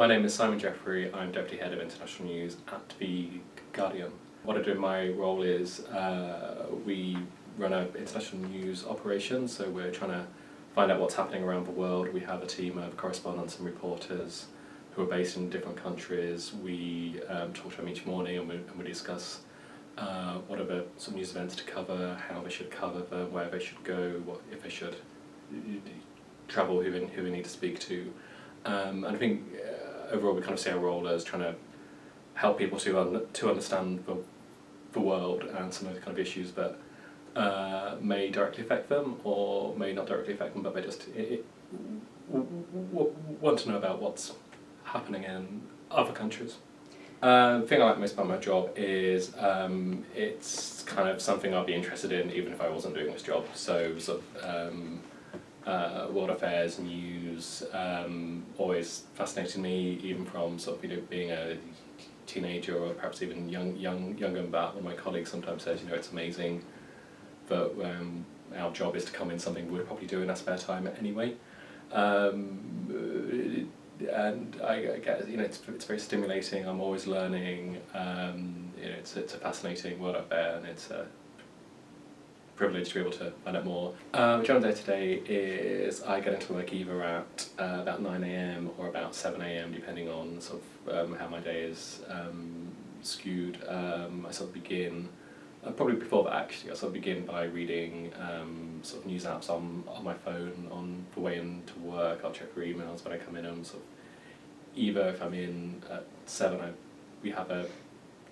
My name is Simon Jeffrey. I'm Deputy Head of International News at The Guardian. What I do in my role is we run an international news operation, so we're trying to find out what's happening around the world. We have a team of correspondents and reporters who are based in different countries. We talk to them each morning and we discuss what are some news events to cover, how they should cover them, where they should go, what if they should travel, who we need to speak to. And I think overall we kind of see our role as trying to help people to understand the world and some of the kind of issues that may directly affect them or may not directly affect them, but they just want to know about what's happening in other countries. The thing I like most about my job is it's kind of something I'd be interested in even if I wasn't doing this job. So sort of world affairs, news, always fascinated me, even from sort of being a teenager or perhaps even younger than that. One of my colleagues sometimes says, it's amazing that our job is to come in something we'd probably do in our spare time anyway. And I guess it's very stimulating. I'm always learning. It's a fascinating world out there, and it's a privilege to be able to find out more. The job day today is I get into work either at about 9 AM or about 7 AM, depending on sort of how my day is skewed. I sort of begin. Probably before that actually, I sort of begin by reading sort of news apps on my phone on the way into work. I'll check for emails when I come in, and sort of either if I'm in at 7, we have a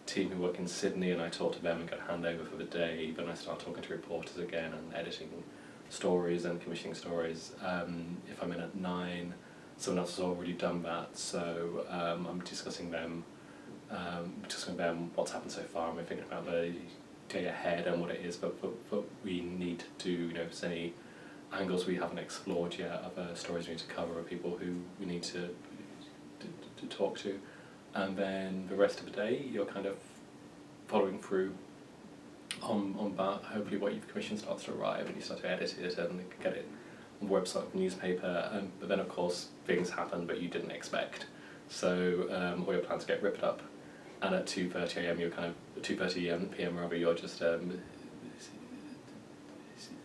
team who work in Sydney and I talk to them and get a handover for the day. Then I start talking to reporters again and editing stories and commissioning stories. If I'm in at 9, someone else has already done that, so I'm discussing them what's happened so far, and we're thinking about the day ahead and what it is but we need to do, if there's any angles we haven't explored yet, other stories we need to cover, or people who we need to talk to. And then the rest of the day you're kind of following through on that. Hopefully what you've commissioned starts to arrive and you start to edit it and get it on the website of the newspaper, but then of course things happen that you didn't expect, so all your plans get ripped up. And at 2:30 AM, you're kind of 2:30 PM rather, you're just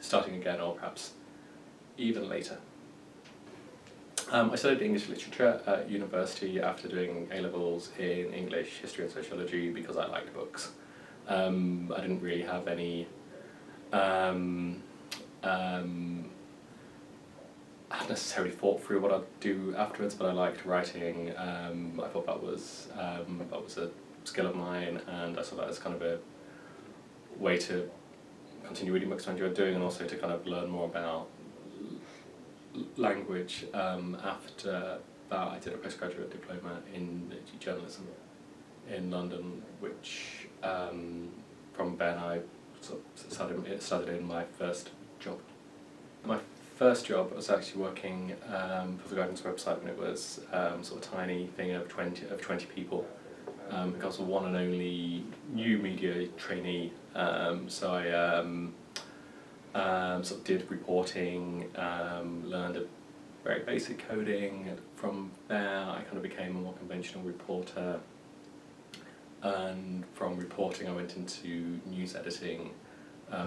starting again, or perhaps even later. I studied English literature at university after doing A-levels in English, history and sociology because I liked books. I didn't really have any I hadn't necessarily thought through what I'd do afterwards, but I liked writing. I thought that was a skill of mine, and I saw that as kind of a way to continue reading books I enjoyed doing, and also to kind of learn more about language. After that, I did a postgraduate diploma in journalism in London, which from then I sort of started in my first job. My first job was actually working for the Guardian's website when it was sort of a tiny thing of 20 people. I was the one and only new media trainee, so I sort of did reporting, learned a very basic coding. From there I kind of became a more conventional reporter, and from reporting I went into news editing,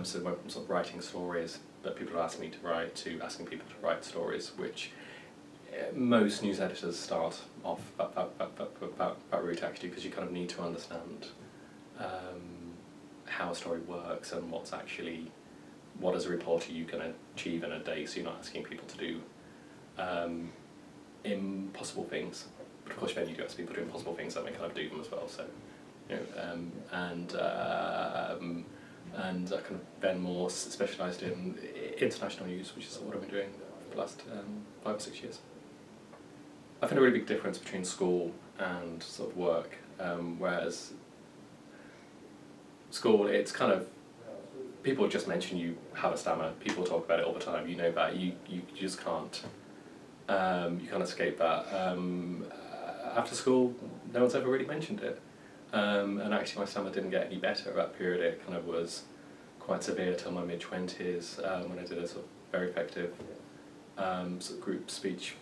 so I went from sort of writing stories that people asked me to write to asking people to write stories, which most news editors start off that route actually, because you kind of need to understand how a story works and what as a reporter you can achieve in a day, so you're not asking people to do impossible things. But of course then you do ask people to do impossible things, that they kind of do them as well, so and I kind of then more specialised in international news, which is what I've been doing for the last 5 or 6 years. I find a really big difference between school and sort of work, whereas school, it's kind of, people just mention you have a stammer, people talk about it all the time, you know that, you just can't, you can't escape that. After school, no one's ever really mentioned it, and actually my stammer didn't get any better at that period. It kind of was quite severe till my mid-20s, when I did a sort of very effective sort of group speech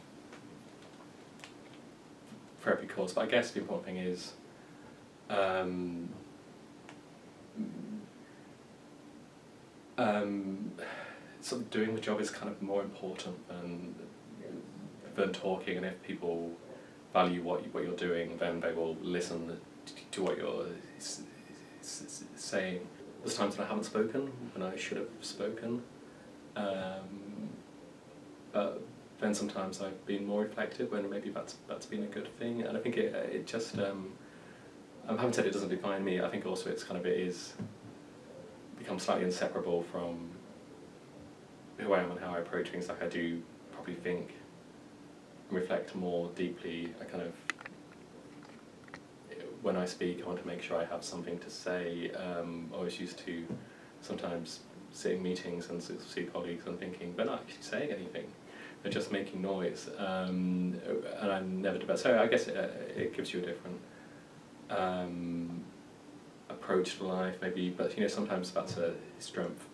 for every course, but I guess the important thing is sort of doing the job is kind of more important than talking, and if people value what you're doing, then they will listen to what you're saying. There's times when I haven't spoken, when I should have spoken, but then sometimes I've been more reflective when maybe that's been a good thing, and I think it just I haven't said it doesn't define me. I think also it's kind of it becomes slightly inseparable from who I am and how I approach things. Like I do probably think and reflect more deeply. I kind of, when I speak, I want to make sure I have something to say. I was used to sometimes sitting meetings and see colleagues and thinking they're not actually saying anything, they're just making noise, and I never do that. So I guess it gives you a different approach to life maybe, but sometimes that's a strength